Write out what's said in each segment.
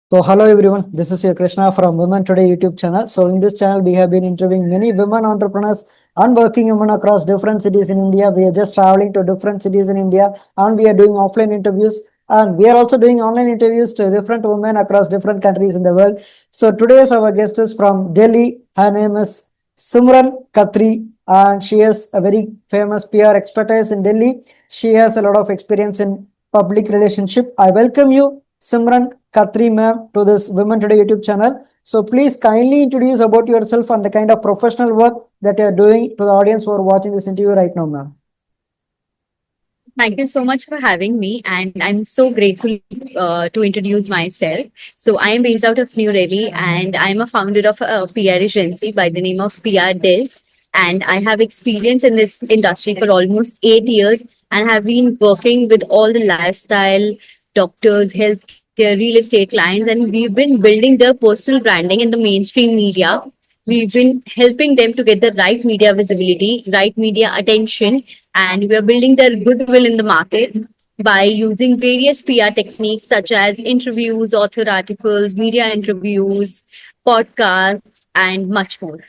So hello everyone, this is your Krishna from Women Today YouTube channel. So in this channel, we have been interviewing many women entrepreneurs and working women across different cities in India. We are just traveling to different cities in India and we are doing offline interviews and we are also doing online interviews to different women across different countries in the world. So today's our guest is from Delhi. Her name is Simran Khatri and she has a very famous PR expertise in Delhi. She has a lot of experience in public relationship. I welcome you, Simran Khatri ma'am, to this Women Today YouTube channel. So please kindly introduce about yourself and the kind of professional work that you are doing to the audience who are watching this interview right now, ma'am. Thank you so much for having me, and I'm so grateful to introduce myself. So, I am based out of New Delhi, and I'm a founder of a PR agency by the name of PRdIZ. And I have experience in this industry for almost 8 years, and have been working with all the lifestyle doctors, healthcare, real estate clients, and we've been building their personal branding in the mainstream media. We've been helping them to get the right media visibility, right media attention, and we are building their goodwill in the market by using various PR techniques such as interviews, author articles, media interviews, podcasts, and much more.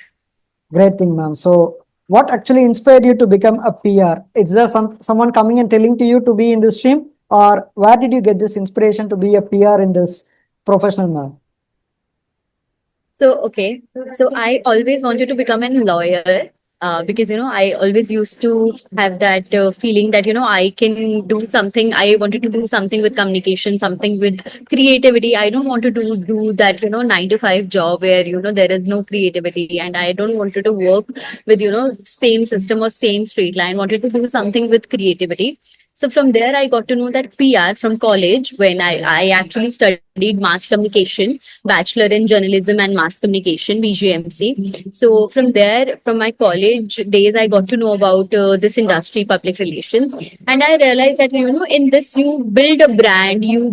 Great thing, ma'am. So what actually inspired you to become a PR? Is there someone coming and telling to you to be in this stream, or where did you get this inspiration to be a PR in this professional, ma'am? Okay. So I always wanted to become a lawyer because, I always used to have that feeling that, I can do something. I wanted to do something with communication, something with creativity. I don't want to do that, 9 to 5 job where, there is no creativity. And I don't want to work with, same system or same straight line. Wanted to do something with creativity. So from there, I got to know that PR from college when I actually studied mass communication, bachelor in journalism and mass communication, BGMC. So from there, from my college days, I got to know about this industry, public relations, and I realized that in this you build a brand, you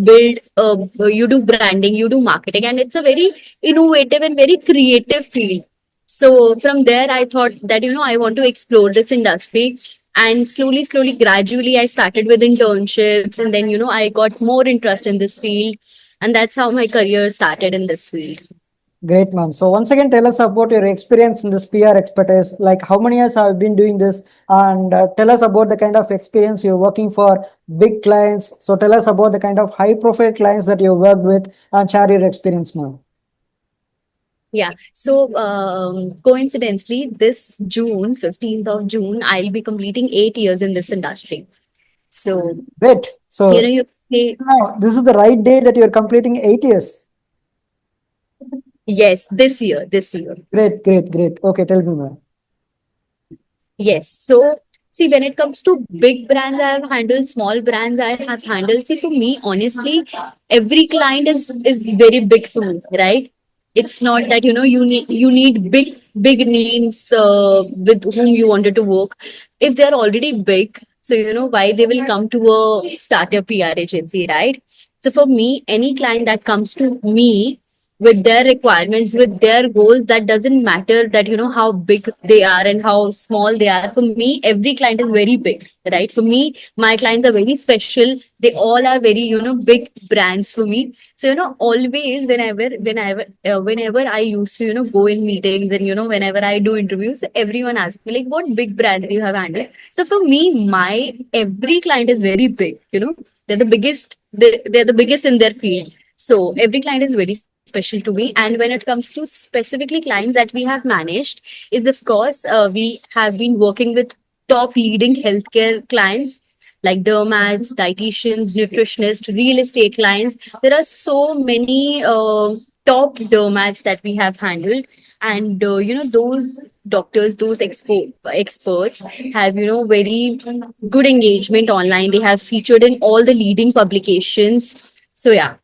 do branding, you do marketing, and it's a very innovative and very creative field. So from there, I thought that I want to explore this industry, and slowly, gradually, I started with internships, and then I got more interest in this field, and that's how my career started in this field. Great, ma'am. So once again, tell us about your experience in this PR expertise. Like how many years have you been doing this? And tell us about the kind of experience you're working for big clients. So tell us about the kind of high profile clients that you worked with and share your experience, ma'am. Yeah. So coincidentally, this June, 15th of June, I'll be completing 8 years in this industry. So, Great. So you say, now this is the right day that you're completing 8 years. yes, this year. Great, great, great. Okay, tell me, ma'am. Yes. So, see, when it comes to big brands, I have handled small brands. I have handled. See, for me, honestly, every client is very big for me, right? It's not that you need big names with whom you wanted to work. If they're already big, so why they will come to a startup PR agency, right? So for me, any client that comes to me with their requirements, with their goals, that doesn't matter that how big they are and how small they are. For me, every client is very big, right? For me, my clients are very special. They all are very big brands for me. So always whenever I used to go in meetings, and whenever I do interviews, everyone asks me like, what big brand do you have handled? So for me, my every client is very big. They're the biggest. They're the biggest in their field. So every client is very special to me. And when it comes to specifically clients that we have managed, is of course we have been working with top leading healthcare clients like dermats, dietitians, nutritionists, real estate clients. There are so many top dermats that we have handled, and those doctors, those experts have very good engagement online. They have featured in all the leading publications. So yeah.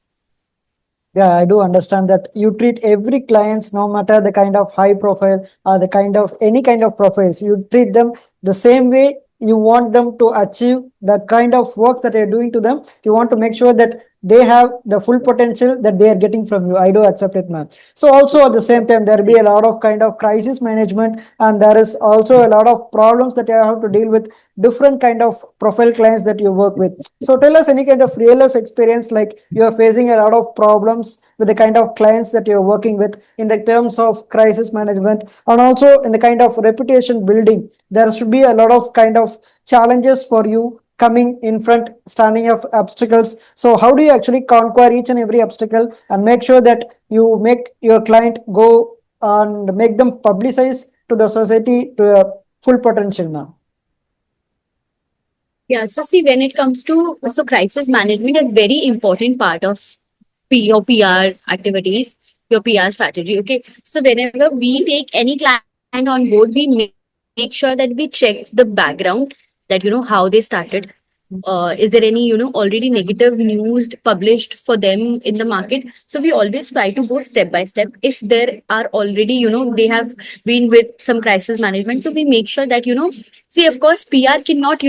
Yeah, I do understand that you treat every clients, no matter the kind of high profile or the kind of any kind of profiles, you treat them the same way. You want them to achieve the kind of works that you're doing to them. You want to make sure that they have the full potential that they are getting from you. I do accept it, ma'am. So also at the same time, there will be a lot of kind of crisis management, and there is also a lot of problems that you have to deal with different kind of profile clients that you work with. So tell us any kind of real life experience, like you are facing a lot of problems with the kind of clients that you're working with in the terms of crisis management, and also in the kind of reputation building. There should be a lot of kind of challenges for you coming in front, standing of obstacles. So how do you actually conquer each and every obstacle and make sure that you make your client go and make them publicize to the society to a full potential now? Yeah, so see, when it comes to crisis management is very important part of your PR activities, your PR strategy. Okay, so whenever we take any client on board, we make sure that we check the background, that how they started. Is there any already negative news published for them in the market? So we always try to go step by step. If there are already they have been with some crisis management, so we make sure that see, of course, PR cannot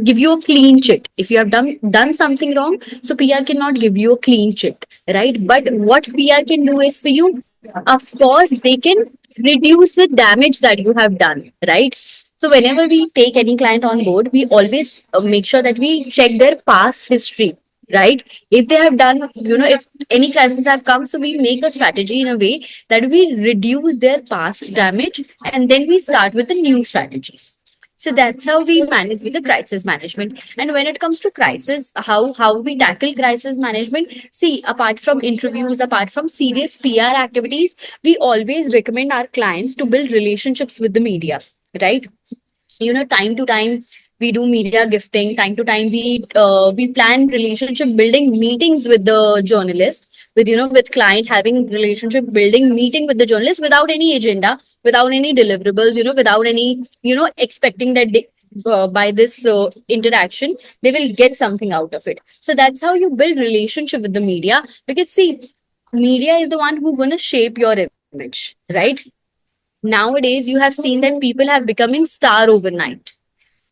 give you a clean chit if you have done something wrong. So PR cannot give you a clean chit, right? But what PR can do is for you, of course, they can reduce the damage that you have done, right? So whenever we take any client on board, we always make sure that we check their past history, right? If they have done, if any crisis have come, so we make a strategy in a way that we reduce their past damage, and then we start with the new strategies. So that's how we manage with the crisis management. And when it comes to crisis, how we tackle crisis management, see, apart from interviews, apart from serious PR activities, we always recommend our clients to build relationships with the media, right? Time to time we do media gifting. Time to time we plan relationship building meetings with the journalist, with with client, having relationship building meeting with the journalist without any agenda, without any deliverables, without any expecting that they, by this interaction they will get something out of it. So that's how you build relationship with the media, because see, media is the one who gonna shape your image, right? Nowadays you have seen that people have becoming star overnight,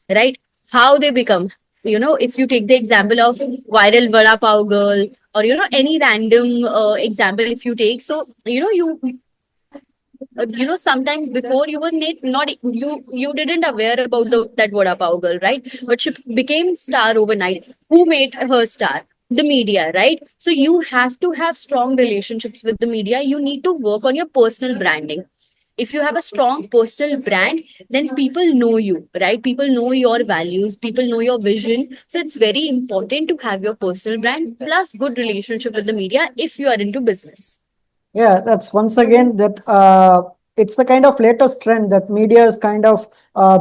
right? How they become, if you take the example of viral vada pav girl, or any random example if you take. So sometimes before you were not you didn't aware about that vada pav girl, right? But she became star overnight. Who made her star? The media, right? So you have to have strong relationships with the media. You need to work on your personal branding. If you have a strong personal brand, then people know you, right? People know your values, people know your vision. So it's very important to have your personal brand plus good relationship with the media if you are into business. Yeah, that's once again that it's the kind of latest trend that media is kind of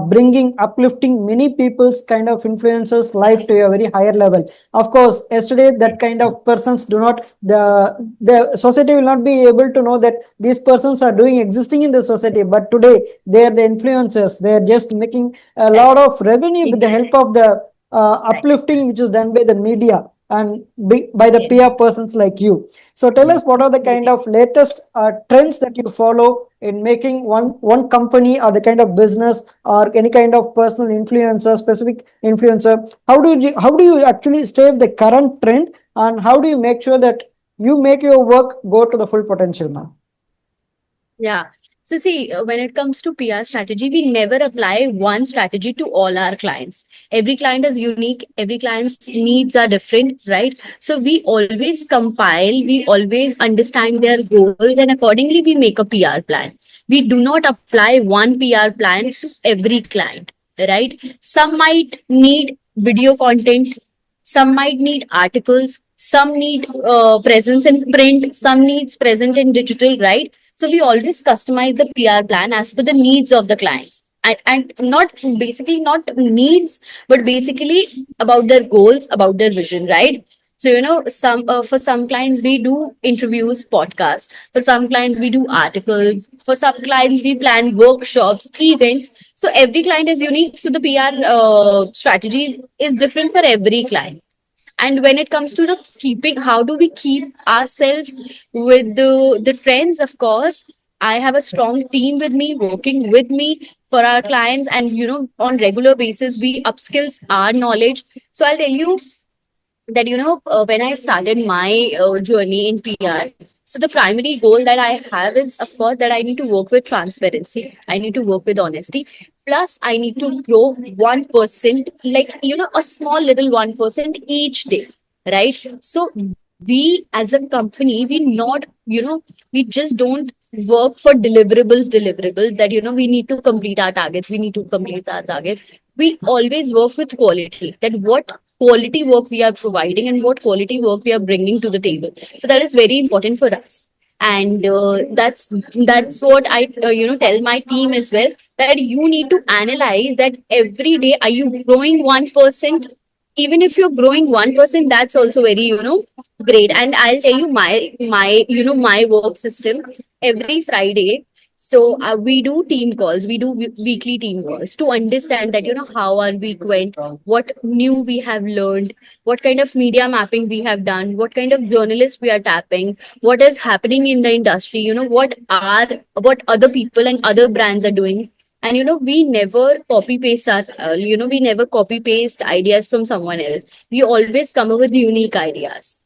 bringing, uplifting many people's kind of influencers life to a very higher level. Of course, yesterday that kind of persons do not, the society will not be able to know that these persons are doing existing in the society. But today they are the influencers. They are just making a lot of revenue with the help of the uplifting which is done by the media and by the peer persons like you. So tell us, what are the kind of latest trends that you follow in making one company or the kind of business or any kind of personal influencer, specific influencer? How do you actually stay with the current trend, and how do you make sure that you make your work go to the full potential now? Yeah. So see, when it comes to PR strategy, we never apply one strategy to all our clients. Every client is unique. Every client's needs are different, right? So we always compile, we always understand their goals, and accordingly we make a PR plan. We do not apply one PR plan to every client, right? Some might need video content, some might need articles, some need presence in print, some needs present in digital, right? So we always customize the PR plan as per the needs of the clients. And not basically not needs, but basically about their goals, about their vision, right? So some for some clients we do interviews, podcasts. For some clients we do articles. For some clients we plan workshops, events. So every client is unique. So the PR strategy is different for every client. And when it comes to the keeping, how do we keep ourselves with the trends? Of course, I have a strong team with me, working with me for our clients, and on regular basis we upskills our knowledge. So I'll tell you, that when I started my journey in PR, so the primary goal that I have is, of course, that I need to work with transparency, I need to work with honesty, plus I need to grow 1%, like a small little 1% each day, right? So we as a company, we not we just don't work for deliverables that we need to complete our targets, we need to complete our target. We always work with quality, that what quality work we are providing and what quality work we are bringing to the table. So that is very important for us. And that's what I tell my team as well, that you need to analyze that every day, are you growing 1%? Even if you're growing 1%, that's also very great. And I'll tell you my work system every Friday. So we do team calls, we do weekly team calls to understand that how our week went, what new we have learned, what kind of media mapping we have done, what kind of journalists we are tapping, what is happening in the industry, what other people and other brands are doing. And we never copy paste we never copy paste ideas from someone else. We always come up with unique ideas.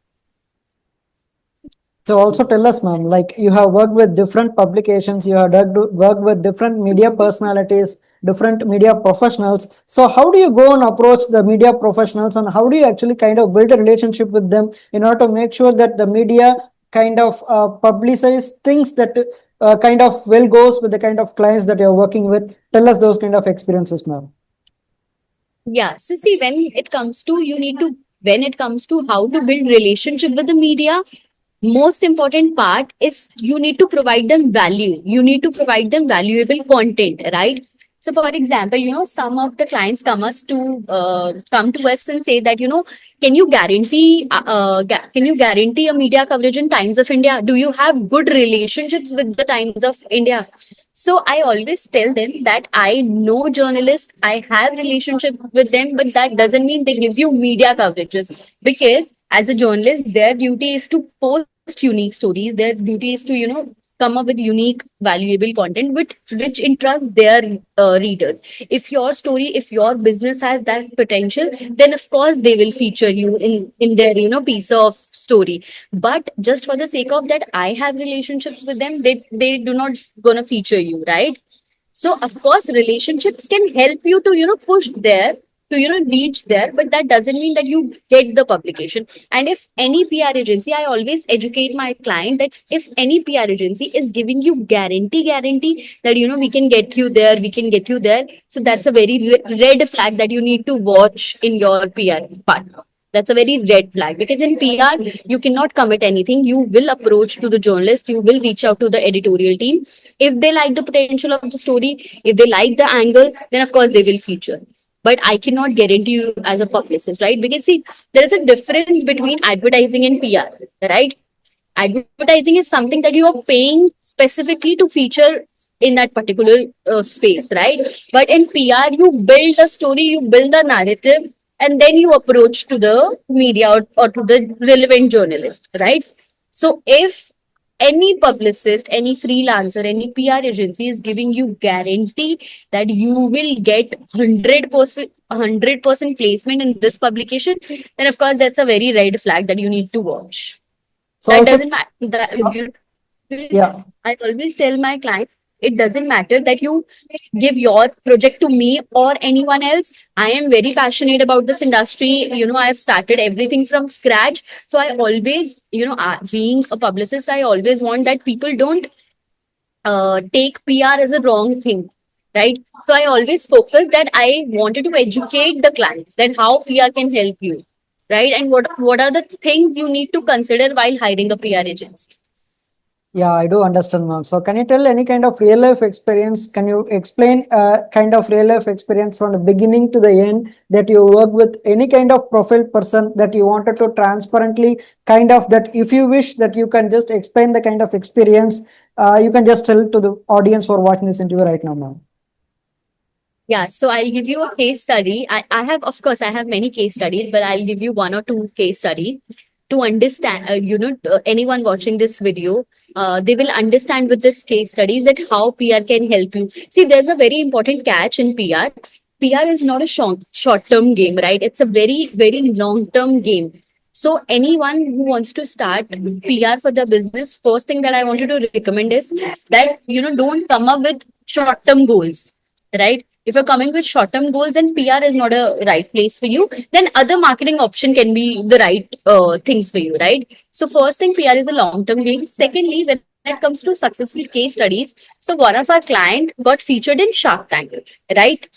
So also tell us, ma'am, like you have worked with different publications, you have worked with different media personalities, different media professionals. So how do you go and approach the media professionals, and how do you actually kind of build a relationship with them in order to make sure that the media kind of publicize things that kind of well goes with the kind of clients that you're working with? Tell us those kind of experiences, ma'am. Yeah. So see, when it comes to how to build relationship with the media, most important part is you need to provide them value. You need to provide them valuable content, right? So for example, some of the clients come to us and say that, can you guarantee a media coverage in Times of India? Do you have good relationships with the Times of India? So I always tell them that I know journalists, I have relationship with them, but that doesn't mean they give you media coverages, because as a journalist, their duty is to post unique stories. Their duty is to come up with unique, valuable content which interests their readers. If your story, if your business has that potential, then of course they will feature you in their piece of story. But just for the sake of that, I have relationships with them, they do not gonna feature you, right? So of course, relationships can help you to push there, to reach there, but that doesn't mean that you get the publication. And if any PR agency, I always educate my client that if any PR agency is giving you guarantee that we can get you there, we can get you there, so that's a very red flag that you need to watch in your PR partner. That's a very red flag, because in PR, you cannot commit anything. You will approach to the journalist, you will reach out to the editorial team. If they like the potential of the story, if they like the angle, then of course they will feature. But I cannot guarantee you as a publicist, right? Because see, there is a difference between advertising and PR, right? Advertising is something that you are paying specifically to feature in that particular space, right? But in PR, you build a story, you build a narrative, and then you approach to the media, or to the relevant journalist, right? So if any publicist, any freelancer, any PR agency is giving you guarantee that you will get 100% placement in this publication, then of course that's a very red flag that you need to watch. So That also, doesn't matter. yeah. I always tell my client, it doesn't matter that you give your project to me or anyone else. I am very passionate about this industry. I have started everything from scratch. So I always, being a publicist, I always want that people don't take PR as a wrong thing, right? So I always focus that I wanted to educate the clients that how PR can help you, right? And what are the things you need to consider while hiring a PR agency. Yeah, I do understand, ma'am. So can you tell any kind of real life experience? Can you explain kind of real life experience from the beginning to the end that you work with any kind of profile person that you wanted to transparently kind of, that if you wish that you can just explain the kind of experience, you can just tell to the audience who are watching this interview right now, ma'am. Yeah, so I'll give you a case study. I have, of course, I have many case studies, but I'll give you one or two case study to understand, anyone watching this video, they will understand with this case studies that how PR can help you. See, there's a very important catch in PR. PR is not a short term game, right? It's a very, very long term game. So anyone who wants to start PR for their business, first thing that I wanted to recommend is that, don't come up with short-term goals, right? If you're coming with short-term goals, then PR is not a right place for you. Then other marketing option can be the right things for you, right? So first thing, PR is a long-term game. Secondly, when it comes to successful case studies, so one of our client got featured in Shark Tank, right?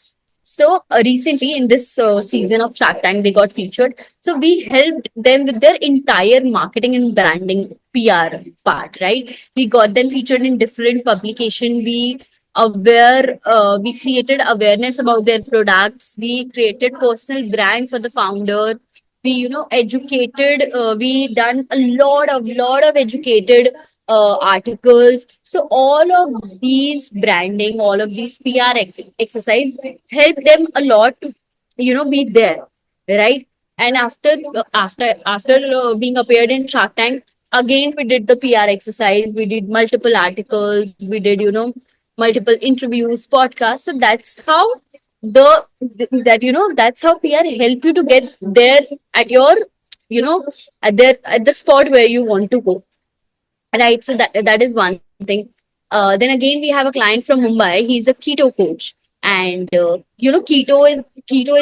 So recently in this season of Shark Tank, they got featured. So we helped them with their entire marketing and branding PR part, right? We got them featured in different publication. We created awareness about their products. We created personal brand for the founder. We, educated. We done a lot of educated articles. So all of these branding, all of these PR exercise help them a lot to, be there, right? And after being appeared in Shark Tank, again we did the PR exercise. We did multiple articles. We did, multiple interviews, podcasts. So that's how that's how PR help you to get there at your, at the spot where you want to go. Right. So that is one thing. Then again, we have a client from Mumbai. He's a keto coach, and keto is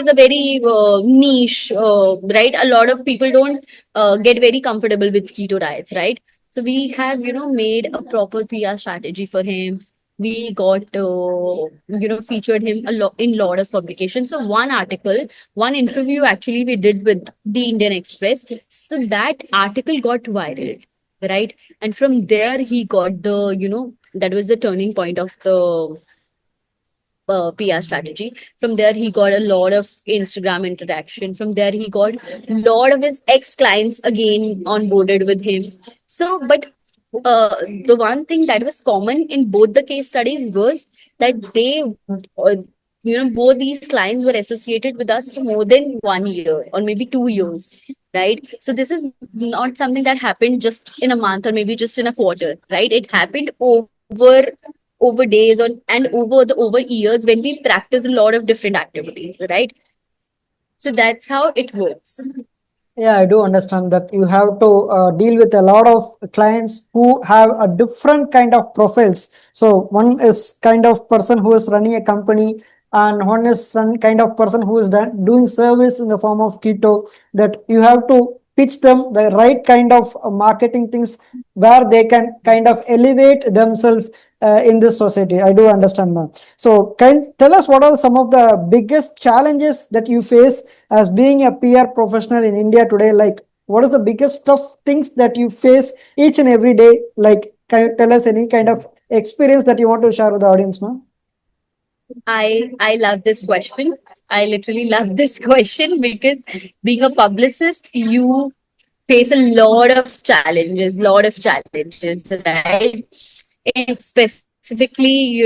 a very niche, right? A lot of people don't get very comfortable with keto diets, right? So we have made a proper PR strategy for him. We got featured him a lot in lot of publications. So one article, one interview actually we did with the Indian Express. So that article got viral, right? And from there he got the, that was the turning point of the PR strategy. From there he got a lot of Instagram interaction. From there he got a lot of his ex clients again onboarded with him. So but the one thing that was common in both the case studies was that both these clients were associated with us for more than 1 year or maybe 2 years, right? So this is not something that happened just in a month or maybe just in a quarter, right? It happened over days and over years when we practice a lot of different activities, right? So that's how it works. Yeah, I do understand that you have to deal with a lot of clients who have a different kind of profiles. So one is kind of person who is running a company, and one is kind of person who is doing service in the form of keto. That you have to pitch them the right kind of marketing things where they can kind of elevate themselves in this society. I do understand, ma'am. So can tell us what are some of the biggest challenges that you face as being a PR professional in India today? Like, what is the biggest tough things that you face each and every day? Like, can you tell us any kind of experience that you want to share with the audience, ma'am? I love this question. I literally love this question because being a publicist, you face a lot of challenges, right? And specifically,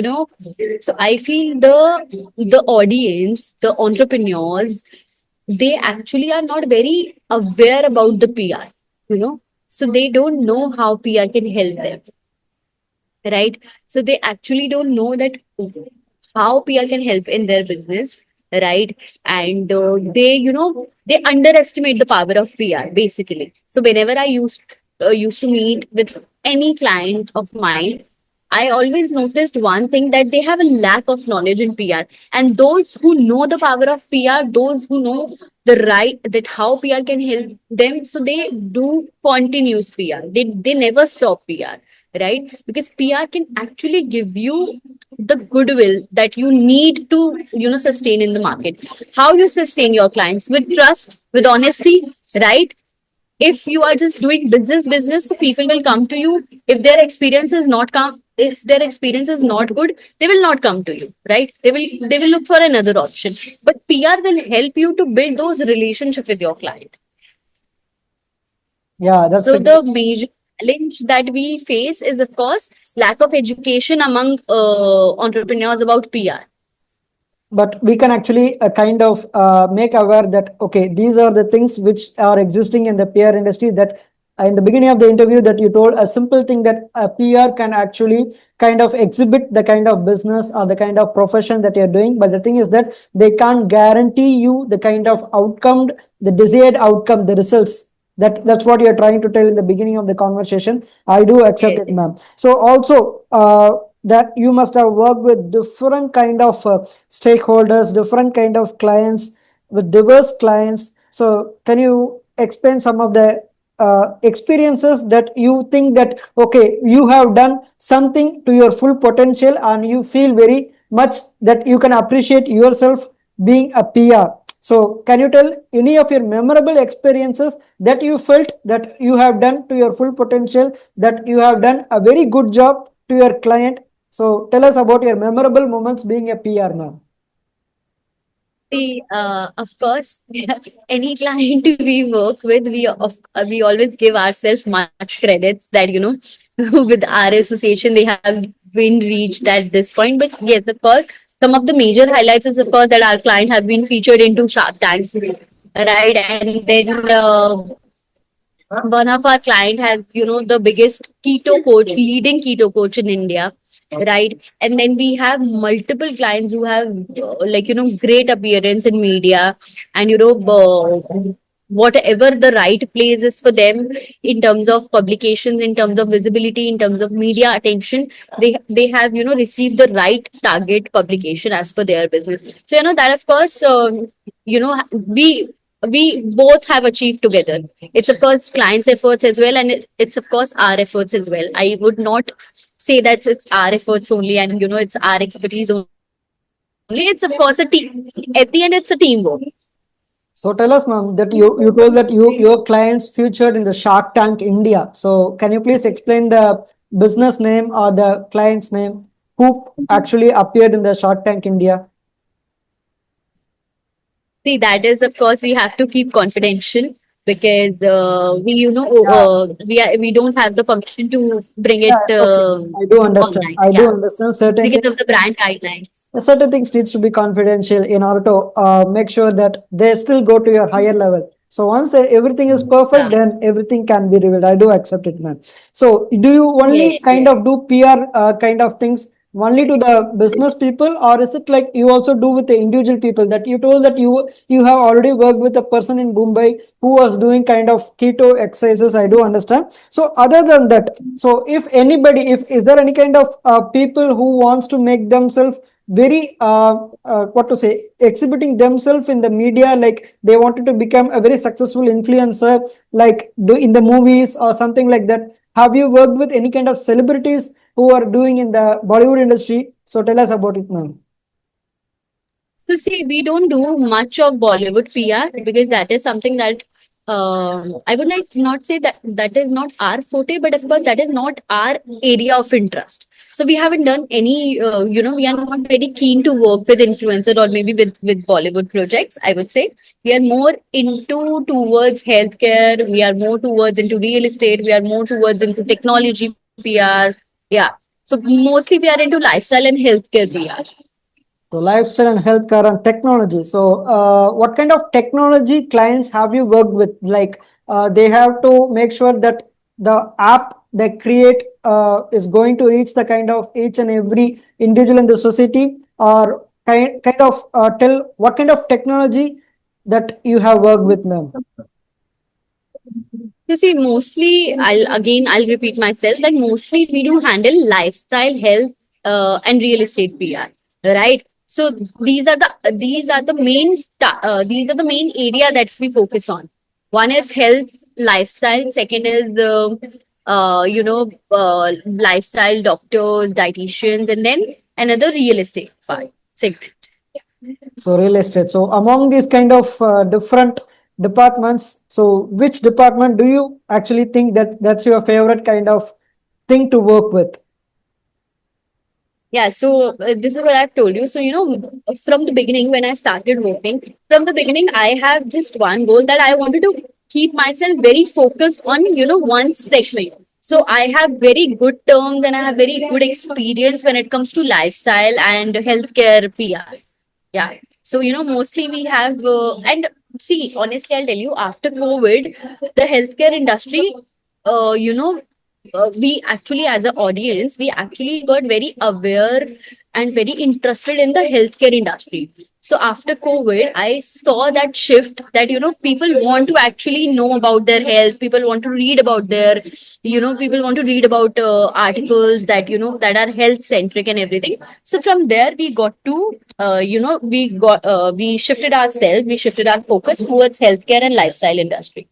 so I feel the audience, the entrepreneurs, they actually are not very aware about the PR, so they don't know how PR can help them, right? So they actually don't know that how PR can help in their business, right? And they underestimate the power of PR basically. So whenever I used to meet with any client of mine, I always noticed one thing, that they have a lack of knowledge in PR. And those who know the power of PR, those who know that how PR can help them, so they do continuous PR. They never stop PR, right? Because PR can actually give you the goodwill that you need to, sustain in the market. How you sustain your clients? With trust, with honesty, right? If you are just doing business, people will come to you. If their experience is not good, they will not come to you, right? They will look for another option. But PR will help you to build those relationships with your client. Yeah, that's So a the major challenge that we face is, of course, lack of education among entrepreneurs about PR. but we can actually kind of make aware that okay, these are the things which are existing in the PR industry. That in the beginning of the interview that you told a simple thing, that a PR can actually kind of exhibit the kind of business or the kind of profession that you're doing, but the thing is that they can't guarantee you the kind of outcome, the desired outcome, the results That's what you're trying to tell in the beginning of the conversation. I do accept Yes. it, ma'am. So also that you must have worked with different kind of stakeholders, different kind of clients, with diverse clients. So can you explain some of the experiences that you think that okay, you have done something to your full potential and you feel very much that you can appreciate yourself being a PR? So can you tell any of your memorable experiences that you felt that you have done to your full potential, that you have done a very good job to your client? So tell us about your memorable moments being a PR now. See, of course, any client we work with, we always give ourselves much credits that with our association they have been reached at this point. But yes, of course, some of the major highlights is of course that our client have been featured into Shark Tanks, right? And then one of our client has the biggest keto coach, leading keto coach in India, right? And then we have multiple clients who have great appearance in media, and whatever the right place is for them in terms of publications, in terms of visibility, in terms of media attention, they have received the right target publication as per their business. So that of course you know we we both have achieved together. It's of course clients' efforts as well, and it's of course our efforts as well. I would not say that it's our efforts only and it's our expertise only. It's of course a team. At the end, it's a teamwork. So tell us, ma'am, that you told that your clients featured in the Shark Tank India. So can you please explain the business name or the client's name who actually appeared in the Shark Tank India? See, that is of course we have to keep confidential because Yeah, we don't have the permission to bring yeah, it okay. I do understand. online. I do Yeah, understand certain because of things. the brand guidelines. Certain things needs to be confidential in order to make sure that they still go to your higher level. So once everything is perfect, Yeah. then everything can be revealed. I do accept it, man. So do you only Yes. kind of do PR kind of things only to the business people, or is it like you also do with the individual people? That you told that you have already worked with a person in Mumbai who was doing kind of keto exercises. I do understand. So other than that, so if anybody, if is there any kind of people who wants to make themselves very what to say, exhibiting themselves in the media, like they wanted to become a very successful influencer, like do in the movies or something like that? Have you worked with any kind of celebrities who are doing in the Bollywood industry? So tell us about it, ma'am. So see, we don't do much of Bollywood PR because that is something that I would like not say that that is not our forte, but of course that is not our area of interest. So we haven't done any, we are not very keen to work with influencer or maybe with Bollywood projects. I would say we are more into towards healthcare. We are more towards into real estate. We are more towards into technology PR. Yeah. So mostly we are into lifestyle and healthcare PR. So lifestyle and healthcare and technology. So what kind of technology clients have you worked with? Like they have to make sure that the app they create is going to reach the kind of each and every individual in the society, or kind of tell what kind of technology that you have worked with, ma'am. You see, mostly I'll repeat myself that mostly we do handle lifestyle, health, and real estate PR, right? So these are the main area that we focus on. One is health, lifestyle. Second is lifestyle doctors, dietitians, and then another real estate part segment. So real estate. So among these kind of different departments, so which department do you actually think that that's your favorite kind of thing to work with? Yeah, so this is what I've told you. So, from the beginning, when I started working, from the beginning, I have just one goal that I wanted to keep myself very focused on, one segment. So, I have very good terms and I have very good experience when it comes to lifestyle and healthcare PR. Yeah. So, mostly we have, and see, honestly, I'll tell you, after COVID, the healthcare industry, we actually, as an audience, we actually got very aware and very interested in the healthcare industry. So after COVID, I saw that shift that, people want to actually know about their health. People want to read about people want to read about articles that, that are health centric and everything. So from there, we got to, we shifted ourselves, we shifted our focus towards healthcare and lifestyle industry.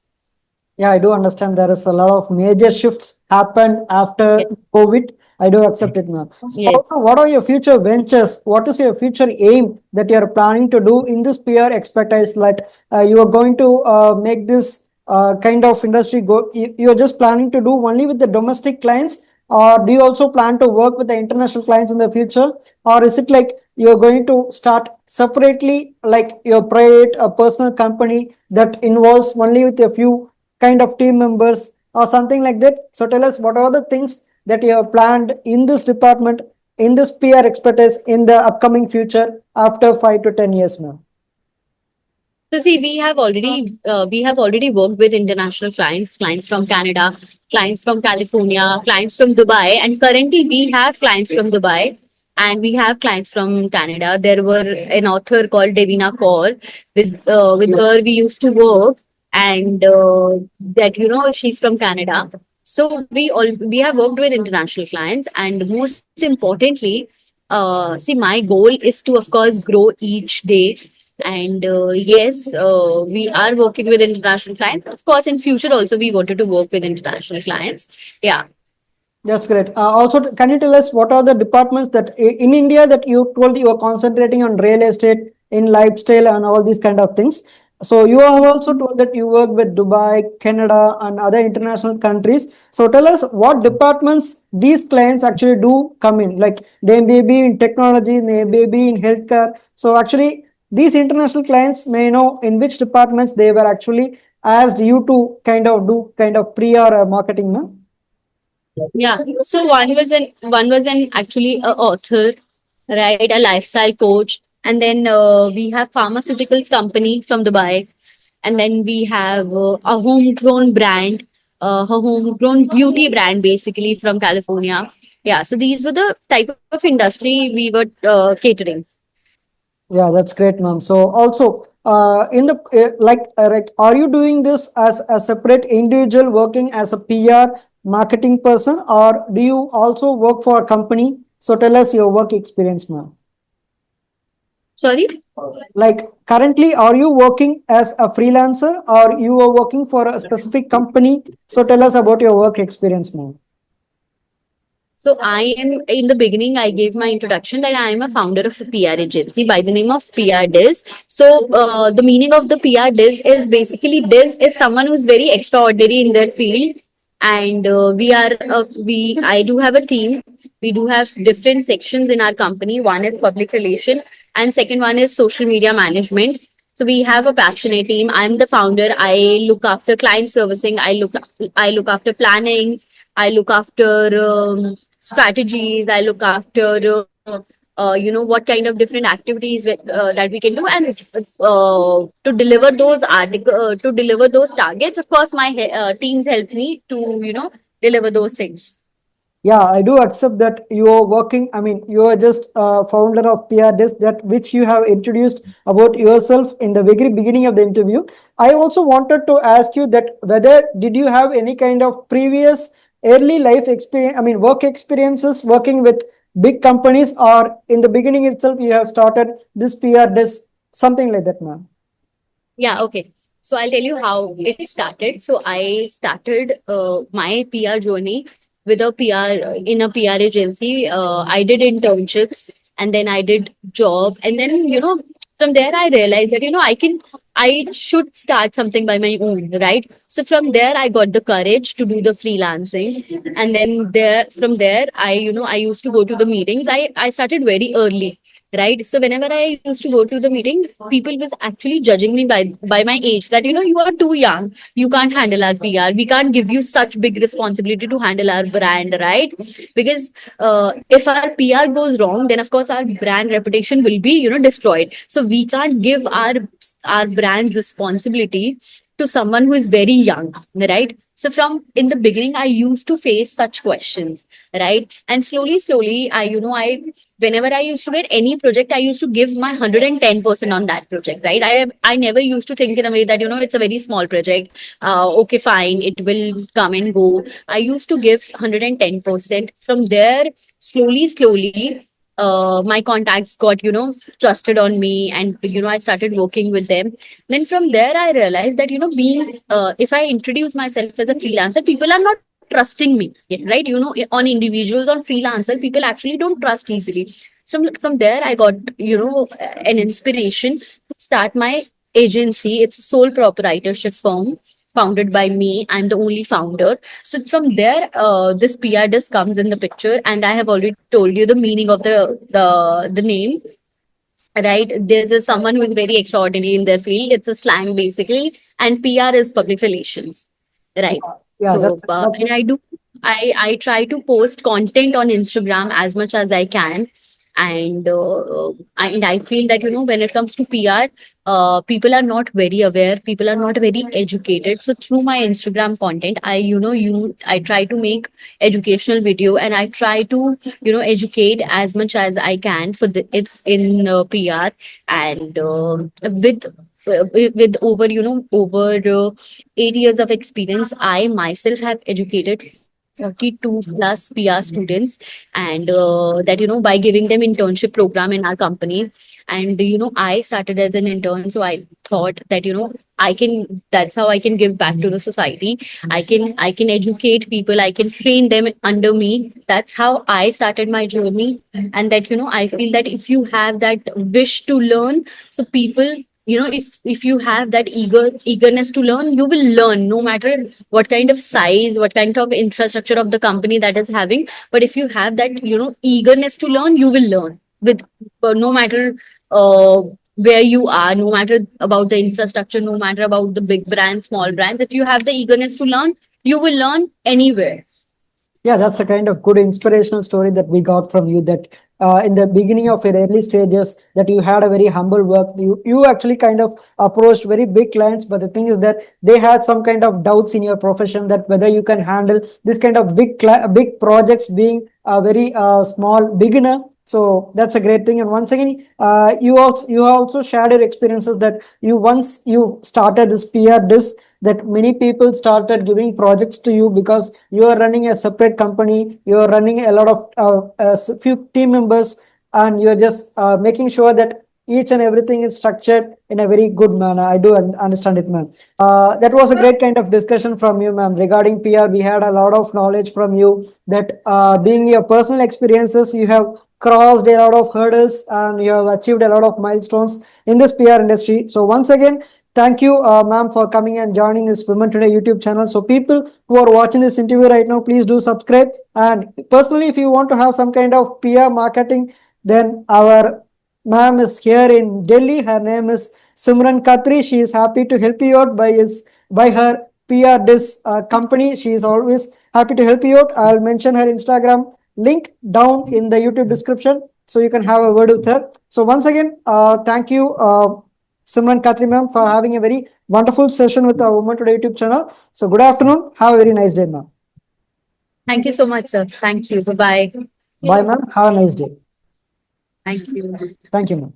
Yeah, I do understand there is a lot of major shifts happened after Yes. COVID. I do accept it, ma'am. So Yes. also, what are your future ventures? What is your future aim that you are planning to do in this peer expertise? Like you are going to make this kind of industry go. You are just planning to do only with the domestic clients, or do you also plan to work with the international clients in the future, or is it like you are going to start separately, like your private personal company that involves only with a few kind of team members or something like that? So tell us what are the things that you have planned in this department, in this PR expertise in the upcoming future after 5 to 10 years, ma'am. So see, we have already worked with international clients, clients from Canada, clients from California, clients from Dubai, and currently we have clients from Dubai and we have clients from Canada. There were an author called Devina Kaur. With her we used to work, and that, she's from Canada. So we have worked with international clients, and most importantly, see, my goal is to, of course, grow each day. And yes, we are working with international clients. Of course, in future also we wanted to work with international clients. Yeah. That's great. Also, can you tell us what are the departments that in India that you told you are concentrating on real estate, in lifestyle, and all these kind of things? So you have also told that you work with Dubai, Canada, and other international countries. So tell us what departments these clients actually do come in. Like they may be in technology, they may be in healthcare. So actually, these international clients may know in which departments they were actually asked you to kind of do kind of pre or marketing, no? Yeah. So one was an actually a author, right? A lifestyle coach, and then we have pharmaceuticals company from Dubai, and then we have a homegrown brand, a homegrown beauty brand, basically from California. Yeah. So these were the type of industry we were catering. Yeah, that's great, ma'am. So also, in the like, are you doing this as a separate individual working as a PR marketing person, or do you also work for a company? So tell us your work experience, ma'am. Sorry. Like currently, are you working as a freelancer, or you are working for a specific company? So tell us about your work experience, ma'am. So I am, in the beginning, I gave my introduction that I am a founder of a PR agency by the name of PRdIZ. So the meaning of the PRdIZ is basically, this is someone who's very extraordinary in their field. And I do have a team. We do have different sections in our company. One is public relation, and second one is social media management. So we have a passionate team. I'm the founder. I look after client servicing. I look after plannings. I look after strategies. I look after what kind of different activities that we can do, and to deliver to deliver those targets. Of course, my teams help me to deliver those things. Yeah, I do accept that you are working. I mean, you are just founder of PRdIZ, that which you have introduced about yourself in the very beginning of the interview. I also wanted to ask you that whether did you have any kind of previous early life experience, I mean, work experiences working with big companies, or in the beginning itself you have started this PRdIZ, something like that, ma'am? Yeah, okay. So I'll tell you how it started. So I started my PR journey with a PR in a PR agency. I did internships, and then I did job, and then from there I realized that I should start something by my own, right? So from there I got the courage to do the freelancing, and then from there I used to go to the meetings. I started very early, right? So whenever I used to go to the meetings, people was actually judging me by my age, that you are too young, you can't handle our PR, we can't give you such big responsibility to handle our brand, right? Because if our PR goes wrong, then of course our brand reputation will be destroyed. So we can't give our brand responsibility to someone who is very young, right? So from in the beginning, I used to face such questions, right? And slowly, whenever I used to get any project, I used to give my 110% on that project, right? I never used to think in a way that, it's a very small project. Okay, fine, it will come and go. I used to give 110%. From there, slowly, my contacts got, trusted on me, and, I started working with them. Then from there, I realized that, being, if I introduce myself as a freelancer, people are not trusting me, right? On individuals, on freelancer, people actually don't trust easily. So from there, I got, an inspiration to start my agency. It's a sole proprietorship firm founded by me. I'm the only founder. So from there, this PRdIZ comes in the picture, and I have already told you the meaning of the name. Right, there's someone who is very extraordinary in their field. It's a slang basically, and PR is public relations, right? Yeah, So, that's and I try to post content on Instagram as much as I can, and I feel that, when it comes to PR, people are not very aware, people are not very educated. So through my Instagram content, I try to make educational video, and I try to, educate as much as I can for the it's in PR. And with over, over 8 years of experience, I myself have educated 42 plus PR students, and that, by giving them internship program in our company. And I started as an intern, so I thought that, I can that's how I can give back to the society. I can educate people, I can train them under me. That's how I started my journey. And that, I feel that if you have that wish to learn, so people, if you have that eagerness to learn, you will learn, no matter what kind of size, what kind of infrastructure of the company that is having. But if you have that, eagerness to learn, you will learn with, no matter uh, where you are, no matter about the infrastructure, no matter about the big brands, small brands. If you have the eagerness to learn, you will learn anywhere. Yeah, that's a kind of good inspirational story that we got from you, that in the beginning of your early stages, that you had a very humble work. You actually kind of approached very big clients, but the thing is that they had some kind of doubts in your profession, that whether you can handle this kind of big projects being a very small beginner. So that's a great thing. And once again, you also shared your experiences that once you started this PRdIZ, that many people started giving projects to you because you are running a separate company, you are running a lot of few team members, and you're just making sure that each and everything is structured in a very good manner. I do understand it, ma'am. That was a great kind of discussion from you, ma'am, regarding PR. We had a lot of knowledge from you, that being your personal experiences, you have crossed a lot of hurdles and you have achieved a lot of milestones in this PR industry. So once again, thank you, ma'am, for coming and joining this Women Today YouTube channel. So people who are watching this interview right now, please do subscribe. And personally, if you want to have some kind of PR marketing, then our ma'am is here in Delhi. Her name is Simran Khatri. She is happy to help you out by her PRdIZ company. She is always happy to help you out. I'll mention her Instagram link down in the YouTube description, so you can have a word with her. So once again, thank you, Simran Khatri ma'am, for having a very wonderful session with our Women Today YouTube channel. So good afternoon. Have a very nice day, ma'am. Thank you so much, sir. Thank you. Bye bye. Bye, ma'am. Have a nice day. Thank you. Thank you, ma'am.